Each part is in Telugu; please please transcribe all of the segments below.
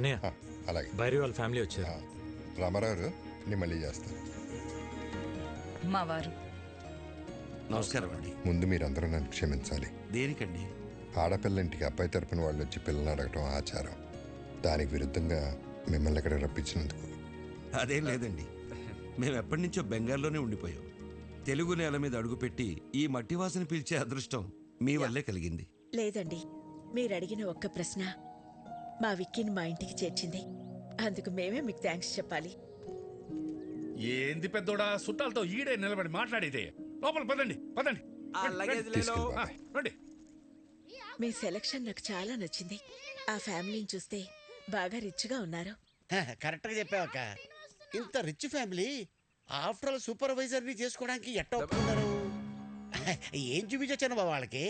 అన్నయ్య అలాగే భైరవి వాళ్ళ ఫ్యామిలీ వచ్చారు. రామారావు నేను మళ్ళీ చేస్తాను. మా వారు నమస్కారం అండి. ముందు మీరందరూ నన్ను క్షమించాలి. దేనికండి? ఆడపిల్ల ఇంటికి అబ్బాయి తరపున వాళ్ళు వచ్చి పిల్లల్ని అడగటం ఆచారం. దానికి విరుద్ధంగా మిమ్మల్ని ఇక్కడ రప్పించినందుకు. అదేం లేదండి, మేము ఎప్పటి నుంచో బెంగాల్లోనే ఉండిపోయాం. తెలుగు నేల మీద అడుగుపెట్టి ఈ మట్టి వాసన పీల్చే అదృష్టం మీ వల్లే కలిగింది. లేదండి, మీరు అడిగిన ఒక్క ప్రశ్న మా విక్కీని మా ఇంటికి చేర్చింది. అందుకు మేమే మీకు థ్యాంక్స్ చెప్పాలి. ఏంది పెద్దోడా చుట్టాలతో ఈడే నిలబడి మాట్లాడేదే. లోపల పదండి పదండి. రండి. మీ సెలక్షన్ నాకు చాలా నచ్చింది. ఆ ఫ్యామిలీని చూస్తే బాగా రిచ్గా ఉన్నారు. కరెక్ట్గా చెప్పావక్క. ఇంత రిచ్ ఫ్యామిలీ ఆఫ్టర్ ఆల్ సూపర్వైజర్ని చేసుకోవడానికి ఎట్ట ఒప్పుకున్నారు? ఏం చూపించొచ్చాను బాబా వాళ్ళకి?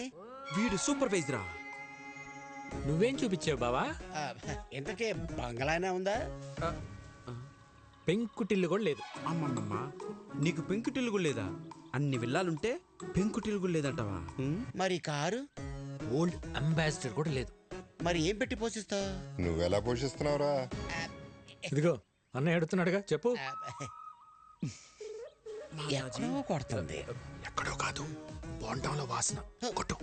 వీడు సూపర్వైజరా? నువ్వేం చూపించావు బావా? ఇంతకే బంగ్లానే ఉందా? పెంకుటిల్లు కూడా లేదు. అమ్మమ్మమ్మ, నీకు పెంకుటిల్లు కూడా లేదా? అన్ని విల్లాలుంటే పెంకుటిల్లు కూడా లేదంటావా? మరి కారు? ఓల్డ్ అంబాసిడర్ కూడా లేదు. మరి ఏం పెట్టి పోషిస్తావు? నువ్వెలా పోషిస్తున్నావురా? ఇదిగో అన్నయ్య అడుగుతున్నాడుగా, చెప్పు. ఎక్కడో కొడుతుంది. ఎక్కడో కాదు, బోండంలో వాసన. కొట్టు.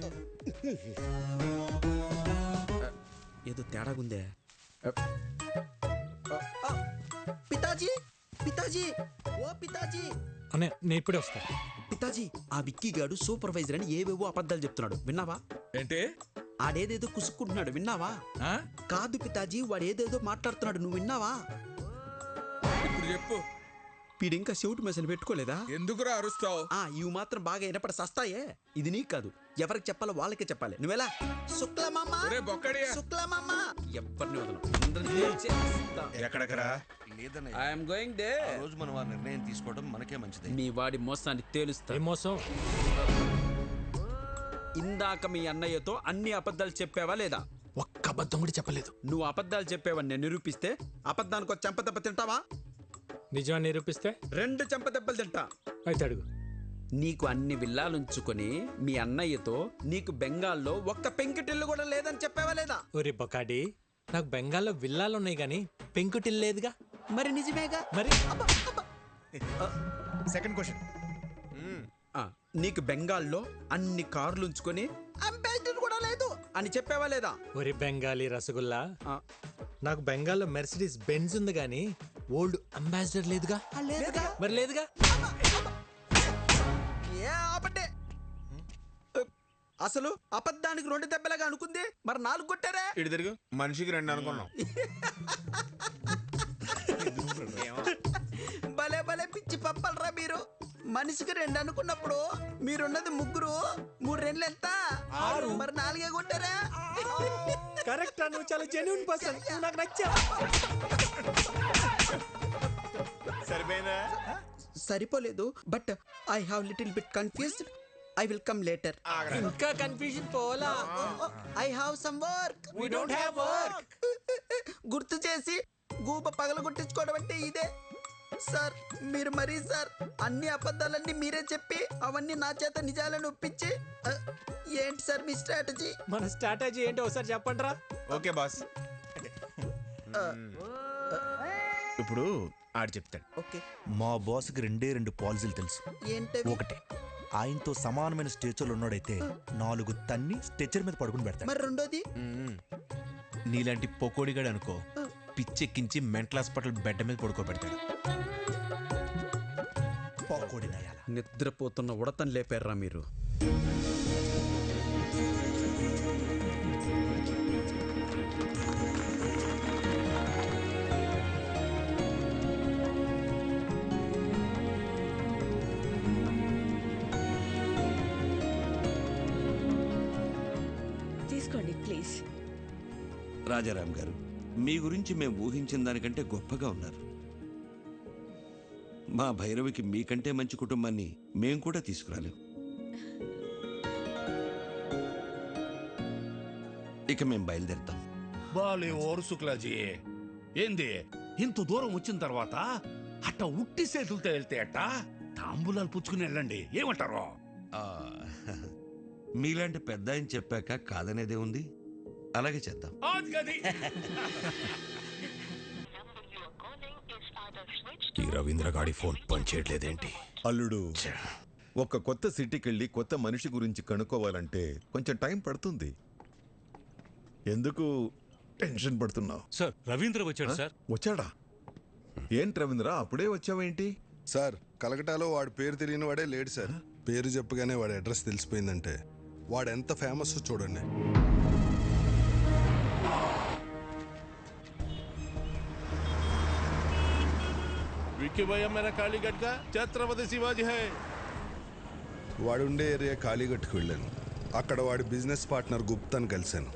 ఏదో తేడాగుందే. పితాజీ, పితాజీ, ఓ పితాజీ. అన్నయ్య నేను ఇప్పుడే వస్తా. పితాజీ, ఆ విక్కీ గాడు సూపర్వైజర్ అని ఏవేవో అబద్ధాలు చెప్తున్నాడు, విన్నావా? ఏంటి? ఆడేదేదో కుసుక్కుంటున్నాడు, విన్నావా? కాదు పితాజీ, వాడేదేదో మాట్లాడుతున్నాడు, నువ్వు విన్నావా? ఇప్పుడు చెప్పు. వీడింకా షూట్ మెసేజ్ పెట్టుకోలేదా? ఎందుకురా అరుస్తావు? ఇవి మాత్రం బాగా వినపడ సస్తాయే. ఇది నీకు కాదు, ఎవరికి చెప్పాలో వాళ్ళకే చెప్పాలి. నువ్వెలా? శుక్లమామా, శుక్లమామా, ఎవరిని వదలం. ఎక్కడెక్కరా? లేదన్నయ్య, గోయింగ్ దే. ఆ రోజు మనం ఆ నిర్ణయం తీసుకోవడం మనకే మంచిది. మీ వాడి మోసాన్ని తేలుస్తా. ఏం మోసం? ఇందాక మీ అన్నయ్యతో అన్ని అబద్ధాలు చెప్పావా లేదా? ఒక్క అబద్ధం కూడా చెప్పలేదు. నువ్వు అబద్ధాలు చెప్పావని నేను నిరూపిస్తే అబద్ధానికి ఒక చెంపదెబ్బ తింటావా? నిజాన్ని నిరూపిస్తే 2 చెంపదెబ్బలు తింటా. అయితే అడుగు. నీకు అన్ని విల్లాలుంచుకొని మీ అన్నయ్యతో నీకు బెంగాల్లో ఒక్క పెంకుటిల్లు కూడా లేదని చెప్పావా లేదా? ఒరే బొకాడి, నాకు బెంగాల్లో విల్లాలు ఉన్నాయి గానీ పెంకుటిల్లు లేదుగా. మరి నిజమేగా. మరి సెకండ్ క్వశ్చన్. నీకు బెంగాల్లో అన్ని కార్లు ఉంచుకొని అంబాసిడర్ కూడా లేదు అని చెప్పావా లేదా? ఒరే బెంగాలీ రసగుల్లా, నాకు బెంగాల్లో మెర్సిడీస్ బెంజ్ ఉంది గానీ ఓల్డ్ అంబాసిడర్ లేదుగా. మరి లేదుగా. అసలు అబద్ధానికి 2 దెబ్బలాగా అనుకుంది, మరి 4 కొట్టారే. ఇటు తిరుగు. మనిషికి 2 అనుకున్నాం. భలే భలే పిచ్చి పప్పలరా మీరు. మనిషికి 2 అనుకున్నప్పుడు మీరున్నది 3, 3 2 ఎంత? 6. మరి 4 కొట్టారా? కరెక్ట్. నువ్వు చాలా జెన్యూన్ పర్సన్, నాకు నచ్చా. సరిపోయిందా? సరిపోలేదు, but I have little bit confused. I will come later. ఇంకా కన్ఫ్యూజన్ పోలా. I have some work. We don't have work. గుర్తు చేసి గూప పగల కొట్టించుకోవడం అంటే ఇదే సార్. మీరు మరీ సార్ అన్ని అబద్ధాలన్నీ మీరే చెప్పి అవన్నీ నా చేత నిజాలను ఒప్పించి ఏంటి సార్ మీ స్ట్రాటజీ? మన స్ట్రాటజీ ఏంటో ఒకసారి చెప్పండిరా. Okay boss. ఇప్పుడు ఆడు చెప్తాడు. ఓకే. మా బాస్కి 2 పాలసీలు తెలుసు. ఏంటి? ఒకటే, ఆయనతో సమానమైన స్టేచర్లు ఉన్నాడైతే 4 తన్ని స్టేచర్ మీద పడుకుని పెడతాడు. మరి రెండోది? నీలాంటి పొకోడిగాడు అనుకో, పిచ్చెక్కించి మెంటల్ హాస్పిటల్ బెడ్ మీద పడుకోబెడతాడు. పొకోడి నయాల. నిద్రపోతున్న ఉడతను లేపారా మీరు? తీసుకోండి ప్లీజ్. రాజారాం గారు, మీ గురించి మేము ఊహించిన దానికంటే గొప్పగా ఉన్నారు. మా భైరవికి మీకంటే మంచి కుటుంబాన్ని మేం కూడా తీసుకురాలేం. ఇక మేం బయలుదేరుతాం. బాలే ఓరు శుక్లాజీ, ఏంది ఇంత దూరం వచ్చిన తర్వాత అట్ట ఉట్టి చేతులతో వెళ్తే అట్ట తాంబూలాలు పుచ్చుకుని వెళ్ళండి, ఏమంటారు? మీలాంటి పెద్ద ఆయన చెప్పాక కాదనేదే ఉంది. అలాగే చేద్దాం. రవీంద్ర గాడి ఫోన్ పనిచేయట్లేదేంటి? అల్లుడు, ఒక కొత్త సిటీకి వెళ్ళి కొత్త మనిషి గురించి కనుక్కోవాలంటే కొంచెం టైం పడుతుంది. ఎందుకు టెన్షన్ పడుతున్నావు? సార్ రవీంద్ర వచ్చాడు సార్. వచ్చాడా? ఏంటి రవీంద్ర అప్పుడే వచ్చావేంటి? సార్, కలకటాలో వాడి పేరు తెలియని వాడే లేడు సార్. పేరు చెప్పగానే వాడి అడ్రస్ తెలిసిపోయిందంటే వాడు ఎంత ఫేమస్ చూడండి. विक्की भैया मेरा कालीगढ़ का छत्रपति शिवाजी है. వాడుండే ఏరియా కాళీగట్టుకు వెళ్ళాను. అక్కడ వాడి బిజినెస్ పార్ట్నర్ గుప్తాని కలిశాను.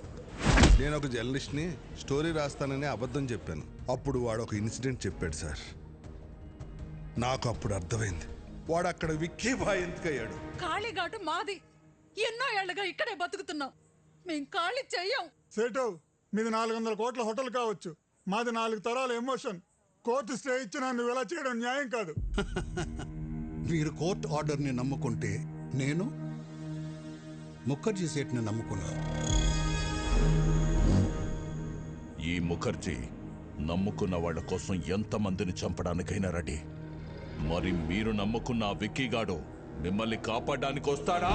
నేను ఒక జర్నలిస్ట్ని, స్టోరీ రాస్తానని అబద్ధం చెప్పాను. అప్పుడు వాడు ఒక ఇన్సిడెంట్ చెప్పాడు సార్. నాకు అప్పుడు అర్థమైంది వాడు అక్కడ విక్కీ బాయ్ ఎందుకయ్యాడు. కాళీఘాటు మాది. ఎన్నో ఏళ్లుగా ఇక్కడే బతుకుతున్నాం. మేం ఖాళీ చెయ్యం. సేటు, మీది 400 కోట్ల హోటల్ కావచ్చు, మాది 4 తరాల ఎమోషన్. కోర్టు స్టే ఇచ్చినా నువ్వు ఇలా చేయడం న్యాయం కాదు. మీరు కోర్టు ఆర్డర్ని నమ్ముకుంటే నేను ముఖర్జీ సేట్ని నమ్ముకున్నాను. ఈ ముఖర్జీ నమ్ముకున్న వాళ్ళ కోసం ఎంతమందిని చంపడానికైనా రెడీ. మరి మీరు నమ్ముకున్న ఆ విక్కీగాడు మిమ్మల్ని కాపాడడానికి వస్తాడా?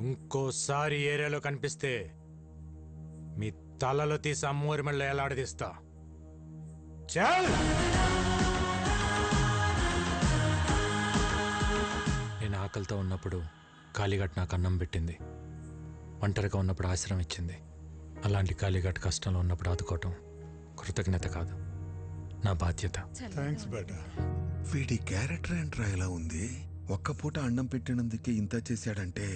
ఇంకోసారి ఏరియాలో కనిపిస్తే మీ తలలో తీసి అమ్మూరి మళ్ళీ ఎలాడదీస్తా. చల్! నేను ఆకలితో ఉన్నప్పుడు కాళీఘాట్ నాకు అన్నం పెట్టింది. ఒంటరిగా ఉన్నప్పుడు ఆశ్రమం ఇచ్చింది. అలాంటి కాళీఘాట్ కష్టంలో ఉన్నప్పుడు ఆదుకోవటం కృతజ్ఞత కాదు, నా బాధ్యత. థ్యాంక్స్ బేటా. వీడి క్యారెక్టర్ ఏంట్రా ఇలా ఉంది? ఒక్క పూట అన్నం పెట్టినందుకే ఇంత చేశాడంటే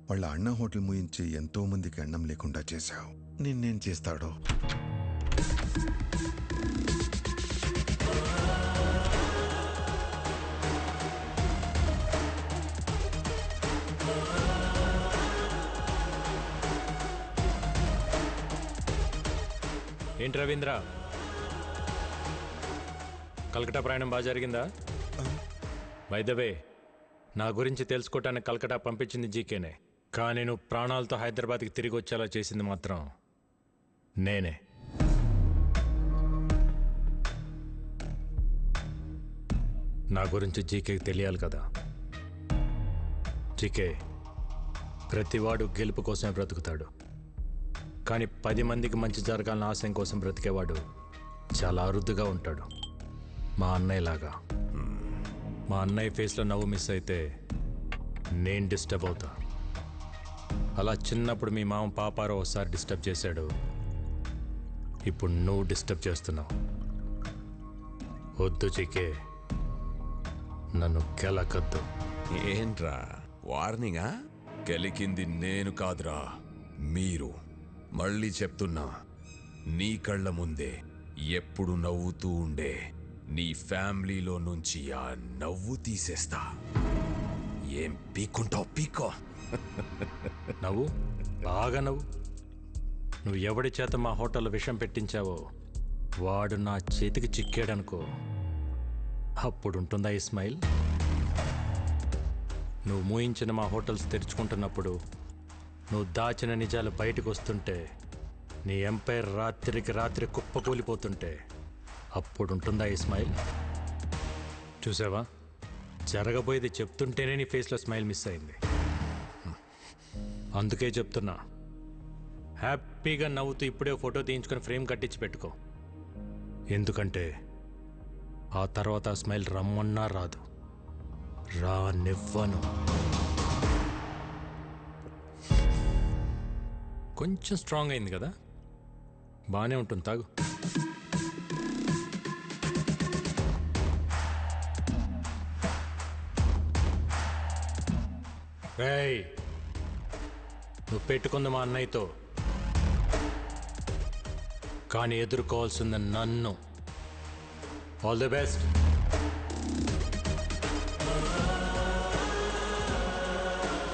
వాళ్ళ అన్న హోటల్ ముయించి ఎంతో మందికి అన్నం లేకుండా చేశావు. నిన్నేం చేస్తాడో? ఏంటి రవీంద్ర, కలకటా ప్రయాణం బాగా జరిగిందా? బై ద వే, నా గురించి తెలుసుకోవటానికి కలకటా పంపించింది జీకేనే, కానీ నువ్వు ప్రాణాలతో హైదరాబాద్కి తిరిగి వచ్చేలా చేసింది మాత్రం నేనే. నా గురించి జీకేకి తెలియాలి కదా. జీకే, ప్రతివాడు గెలుపు కోసమే బ్రతుకుతాడు, కానీ 10 మందికి మంచి జరగాలన్న ఆశయం కోసం బ్రతికేవాడు చాలా అరుదుగా ఉంటాడు. మా అన్నయ్యలాగా. మా అన్నయ్య ఫేస్లో నవ్వు మిస్ అయితే నేను డిస్టర్బ్ అవుతా. అలా చిన్నప్పుడు మీ మామ పాపారావు ఒకసారి డిస్టర్బ్ చేశాడు, ఇప్పుడు నువ్వు డిస్టర్బ్ చేస్తున్నావు. వద్దు చికే, నన్ను కెలకద్దు. ఏంట్రా వార్నింగా? గెలికింది నేను కాదురా, మీరు. మళ్ళీ చెప్తున్నా, నీ కళ్ళ ముందే ఎప్పుడు నవ్వుతూ ఉండే నీ ఫ్యామిలీలో నుంచి ఆ నవ్వు తీసేస్తా. ఏం పీక్కుంటావు పీక్కో. నవ్వు, బాగా నవ్వు. నువ్వు ఎవడి చేత మా హోటల్లో విషం పెట్టించావో వాడు నా చేతికి చిక్కాడనుకో, అప్పుడుంటుందా ఈ స్మైల్? నువ్వు మూయించిన మా హోటల్స్ తెరుచుకుంటున్నప్పుడు, నువ్వు దాచిన నిజాలు బయటకు వస్తుంటే, నీ ఎంపైర్ రాత్రికి రాత్రి కుప్పకూలిపోతుంటే, అప్పుడుంటుందా ఈ స్మైల్? చూసావా, జరగబోయేది చెప్తుంటేనే నీ ఫేస్లో స్మైల్ మిస్ అయింది. అందుకే చెప్తున్నా, హ్యాపీగా నవ్వుతూ ఇప్పుడే ఫోటో తీయించుకొని ఫ్రేమ్ కట్టించి పెట్టుకో. ఎందుకంటే ఆ తర్వాత ఆ స్మైల్ రమ్మన్నా రాదు, రానివ్వను. కొంచెం స్ట్రాంగ్ అయింది కదా, బాగానే ఉంటుంది, తాగు. రేయ్, నువ్వు పెట్టుకుంది మా అన్నయ్యతో, కానీ ఎదుర్కోవాల్సింది నన్ను. All the best.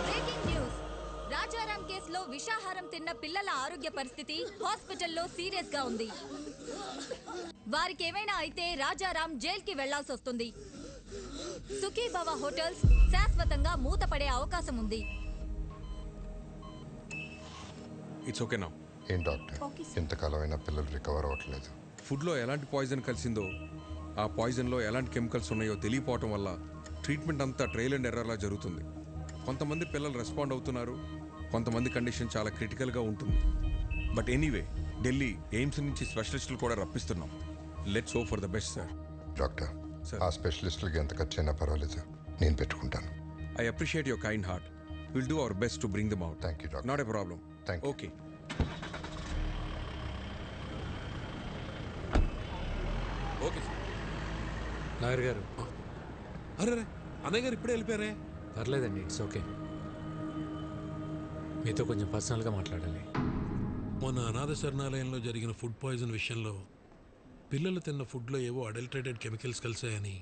Breaking news. Rajaram కేసులో విషాహారం తిన్న పిల్లల ఆరోగ్య పరిస్థితి హాస్పిటల్లో సీరియస్ గా ఉంది. వారికి ఏమైనా అయితే రాజారాం జైలుకి వెళ్లాల్సి వస్తుంది. సుఖీభవ హోటల్స్ శాశ్వతంగా మూతపడే అవకాశం ఉంది. ఇట్స్ ఓకే నా. ఏం డాక్టర్, ఇంతకాలమైనా పిల్లలు రికవర్ అవ్వట్లేదు. ఫుడ్లో ఎలాంటి పాయిజన్ కలిసిందో, ఆ పాయిజన్లో ఎలాంటి కెమికల్స్ ఉన్నాయో తెలియపోవటం వల్ల ట్రీట్మెంట్ అంతా ట్రయల్ అండ్ ఎర్రర్లా జరుగుతుంది. కొంతమంది పిల్లలు రెస్పాండ్ అవుతున్నారు, కొంతమంది కండిషన్ చాలా క్రిటికల్గా ఉంటుంది. బట్ ఎనీవే, ఢిల్లీ ఎయిమ్స్ నుంచి స్పెషలిస్టులు కూడా రప్పిస్తున్నాం. Let's hope for the best sir. Doctor, ఆ స్పెషలిస్టులకి ఎంత ఖర్చు అయినా పర్వాలేదు సార్, నేను పెట్టుకుంటాను. I appreciate your kind heart. Will do our best to bring them out. Thank you doctor. Not a problem. Thank okay. Okay sir. Lawyer గారు. అరే అన్నయ్య గారు ఇప్పుడే వెళ్ళిపోయారే. పర్లేదండి, ఇట్స్ ఓకే. మీతో కొంచెం పర్సనల్గా మాట్లాడాలి. మొన్న అనాథ శరణాలయంలో జరిగిన ఫుడ్ పాయిజన్ విషయంలో పిల్లలు తిన్న ఫుడ్లో ఏవో అడల్టరేటెడ్ కెమికల్స్ కలిసాయని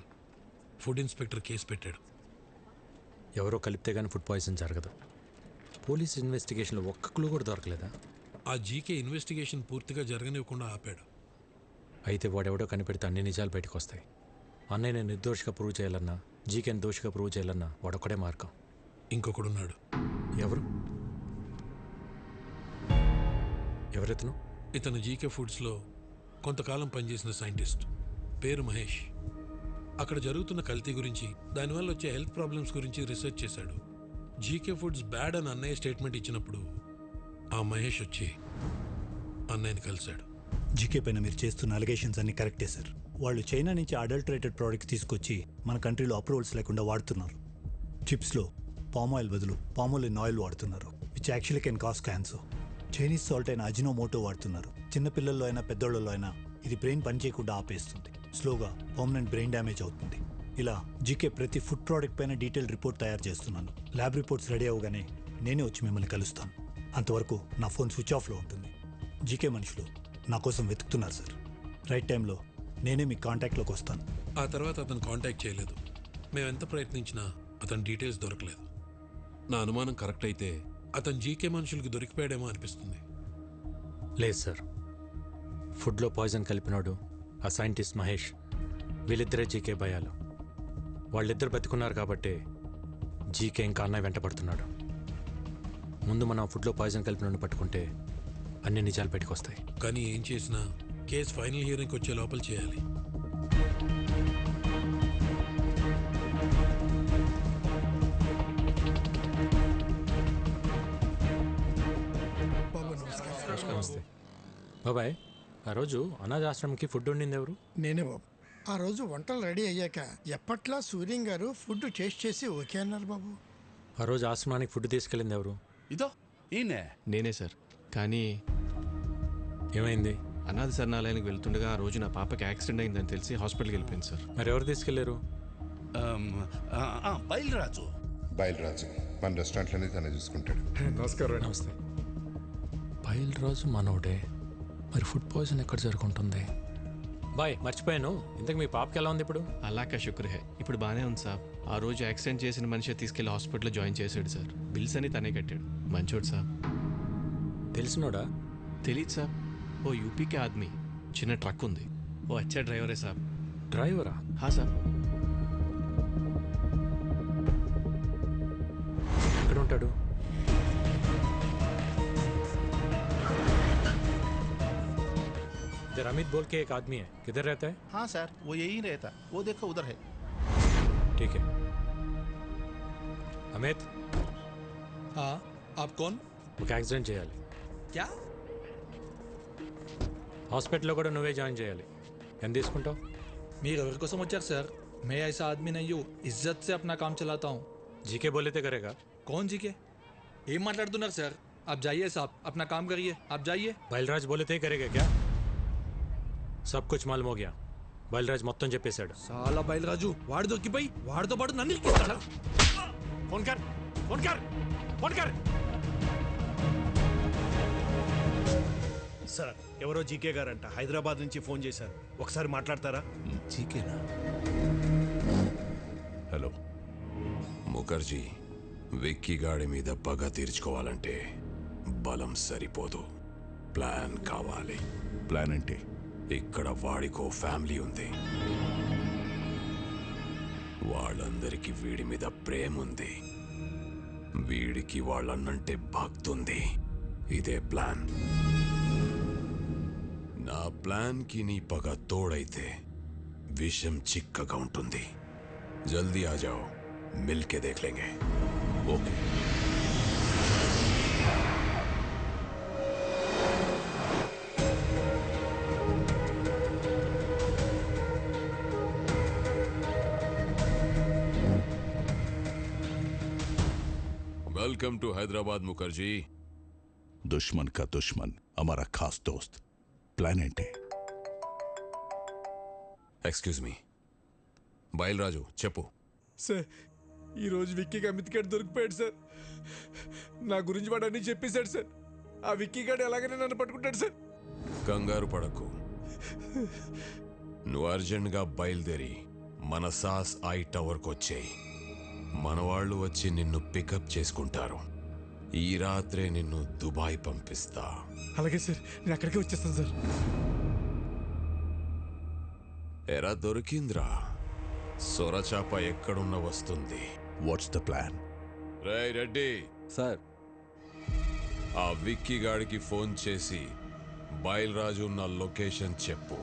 ఫుడ్ ఇన్స్పెక్టర్ కేసు పెట్టాడు. ఎవరో కలిపితే కానీ ఫుడ్ పాయిజన్ జరగదు. పోలీస్ ఇన్వెస్టిగేషన్లో ఒక్క క్లూ కూడా దొరకలేదా? ఆ జీకే ఇన్వెస్టిగేషన్ పూర్తిగా జరగనివ్వకుండా ఆపాడు. అయితే వాడెవడో కనిపెడితే అన్ని నిజాలు బయటకు వస్తాయి. అన్నయ్యని నిర్దోషిగా ప్రూవ్ చేయాలన్నా, జీకేని దోషిగా ప్రూవ్ చేయాలన్నా వాడొక్కడే మార్గం. ఇంకొకడున్నాడు. ఎవరు? ఎవరెతను? ఇతను జీకే ఫుడ్స్లో కొంతకాలం పనిచేసిన సైంటిస్ట్. పేరు మహేష్. అక్కడ జరుగుతున్న కల్తీ గురించి, దానివల్ల వచ్చే హెల్త్ ప్రాబ్లమ్స్ గురించి రీసెర్చ్ చేశాడు. జీకే ఫుడ్స్ బ్యాడ్ అని అన్నయ్య స్టేట్మెంట్ ఇచ్చినప్పుడు ఆ మహేష్ వచ్చి అన్నయ్యని కలిశాడు. జీకే పైన మీరు చేస్తున్న అలిగేషన్స్ అన్ని కరెక్టే సార్. వాళ్ళు చైనా నుంచి అడల్టరేటెడ్ ప్రోడక్ట్స్ తీసుకొచ్చి మన కంట్రీలో అప్రూవల్స్ లేకుండా వాడుతున్నారు. చిప్స్లో పామ్ ఆయిల్ బదులు పామోలిన్ ఆయిల్ వాడుతున్నారు, which actually can cause cancer. Chinese salt అయిన అజినోమోటో వాడుతున్నారు. చిన్నపిల్లల్లో అయినా పెద్దోళ్ళలో అయినా ఇది బ్రెయిన్ పనిచేయకుండా ఆపేస్తుంది. స్లోగా పర్మనెంట్ బ్రెయిన్ డ్యామేజ్ అవుతుంది. ఇలా జీకే ప్రతి ఫుడ్ ప్రోడక్ట్ పైన డీటెయిల్ రిపోర్ట్ తయారు చేస్తున్నాను. ల్యాబ్ రిపోర్ట్స్ రెడీ అవగానే నేనే వచ్చి మిమ్మల్ని కలుస్తాను. అంతవరకు నా ఫోన్ స్విచ్ ఆఫ్లో ఉంటుంది. జీకే మనుషులు నా కోసం వెతుకుతున్నారు సార్. రైట్ టైంలో నేనే మీ కాంటాక్ట్లోకి వస్తాను. ఆ తర్వాత అతను కాంటాక్ట్ చేయలేదు. మేము ఎంత ప్రయత్నించినా అతని డీటెయిల్స్ దొరకలేదు. నా అనుమానం కరెక్ట్ అయితే అతను జీకే మనుషులకు దొరికిపోయాడేమో అనిపిస్తుంది. లేదు సార్, ఫుడ్లో పాయిజన్ కలిపినాడు ఆ సైంటిస్ట్ మహేష్. వీళ్ళిద్దరే జీకే భయాలు. వాళ్ళిద్దరు బతుకున్నారు కాబట్టి జీకే ఇంకా అన్నయ్య వెంట పడుతున్నాడు. ముందు మనం ఫుడ్లో పాయిజన్ కలిపినోడిని పట్టుకుంటే అన్ని నిజాలు బయటకు వస్తాయి. కానీ ఏం చేసినా కేసు ఫైనల్ హియరింగ్కి వచ్చే లోపల చేయాలి. నమస్తే బాబాయ్. ఆ రోజు అనాథాశ్రమంకి ఫుడ్ వండింది ఎవరు? నేనే బాబు. ఆ రోజు వంటలు రెడీ అయ్యాక ఎప్పట్లా సూర్యం గారు ఫుడ్ టేస్ట్ చేసి ఓకే అన్నారు బాబు. ఆ రోజు ఆశ్రమానికి ఫుడ్ తీసుకెళ్ళింది ఎవరు? ఇదో ఈయనే. నేనే సార్. కానీ ఏమైంది? అనాథ శరణాలయానికి వెళ్తుండగా ఆ రోజు నా పాపకి యాక్సిడెంట్ అయిందని తెలిసి హాస్పిటల్కి వెళ్ళిపోయింది సార్. మరి ఎవరు తీసుకెళ్లారు? బయలురాజు. బయలురాజు మన రెస్టారెంట్లోనే తనే చూసుకుంటాడు. నమస్కారం. నమస్తే. బయలురాజు మనోడే. మరి ఫుడ్ పాయిజన్ ఎక్కడ జరుగుతుంది? బాయ్, మర్చిపోయాను. ఇంతకు మీ పాపకి ఎలా ఉంది ఇప్పుడు? అలాకా శుక్ర హే, ఇప్పుడు బాగానే ఉంది సార్. ఆ రోజు యాక్సిడెంట్ చేసిన మనిషి తీసుకెళ్లి హాస్పిటల్లో జాయిన్ చేశాడు సార్. బిల్స్ అని తనే కట్టాడు. మంచోడు సార్. తెలిసినోడా? తెలీదు సార్. ఓ యూపీకే ఆద్మీ, చిన్న ట్రక్ ఉంది. ఓ అచ్చా డ్రైవరే సార్. డ్రైవరా? హా సార్. ఎక్కడ ఉంటాడు? इधर अमित बोल के एक आदमी है, किधर रहता है? हाँ सर, वो यही रहता, वो देखो उधर है. ठीक है. अमित. हाँ, आप कौन? ఒక యాక్సిడెంట్ చేయాలి. क्या? హాస్పిటల్లో కూడా నువ్వే జాయిన్ చేయాలి. ఎంత తీసుకుంటావు? మీరు ఎవరి కోసం వచ్చారు సార్? मैं ऐसा आदमी नहीं हूँ, इज्जत से अपना काम चलाता हूँ. జీకే బోలేతే కరేగా. कौन जीके? ఏం మాట్లాడుతున్నారు సార్? आप जाइए साहब, अपना काम करिए, आप जाइए. బయలరాజ్ बोले थे करेगा क्या सब कुछ मालूम हो गया బయలరాజ్ మొత్తం చెప్పేశాడు చాలా బయలురాజు వాడు దొరికిపోయి వాడితో పాటు నన్ను ఇరికిస్తాడా? ఫోన్ కర్ ఫోన్ కర్ ఫోన్ కర్ సార్ ఎవరో జీకే గారంట హైదరాబాద్ నుంచి ఫోన్ చేశారు, ఒకసారి మాట్లాడతారా? జీకేనా? హలో ముఖర్జీ, విక్కీ గాడి మీద పగ తీర్చుకోవాలంటే బలం సరిపోదు, ప్లాన్ కావాలి. ప్లాన్ ఏంటి? ఇక్కడ వాడికో ఫ్యామిలీ ఉంది, వాళ్ళందరికీ వీడి మీద ప్రేమ ఉంది, వీడికి వాళ్ళన్నంటే భక్తుంది. ఇదే ప్లాన్. నా ప్లాన్కి నీ పగ తోడైతే విషం చిక్కగా ఉంటుంది. జల్దీ ఆ జాओ, మిల్కే దేఖ్ లేంగే. Okay. Welcome to Hyderabad Mukherjee. दुश्मन का दुश्मन हमारा खास दोस्त. ప్లాన్ ఏంటి? ఎక్స్క్యూజ్ మీ, బయలురాజు చెప్పు. సార్ ఈరోజు విక్కీకి అమిత్ గడ్ దొరికిపోయాడు సార్. నా గురించి వాడు అన్నీ చెప్పేశాడు సార్. ఆ విక్కీ గడ్ ఎలాగైనా నన్ను పట్టుకుంటాడు సార్. కంగారు పడకు, నువ్వు అర్జెంట్గా బయలుదేరి మన సాస్ ఐ టవర్కి వచ్చేయి. మన వాళ్ళు వచ్చి నిన్ను పికప్ చేసుకుంటారు. ఈ రాత్రే నిన్ను దుబాయ్ పంపిస్తా. అలాగే సార్, నేను అక్కడికే వచ్చేస్తాను సార్. ఎరా దొరికింద్రా, సొరచాప ఎక్కడున్న వస్తుంది. What's the plan? Ray Reddy sir, ఆ విక్కీ గాడికి ఫోన్ చేసి బయలురాజు ఉన్న లొకేషన్ చెప్పు.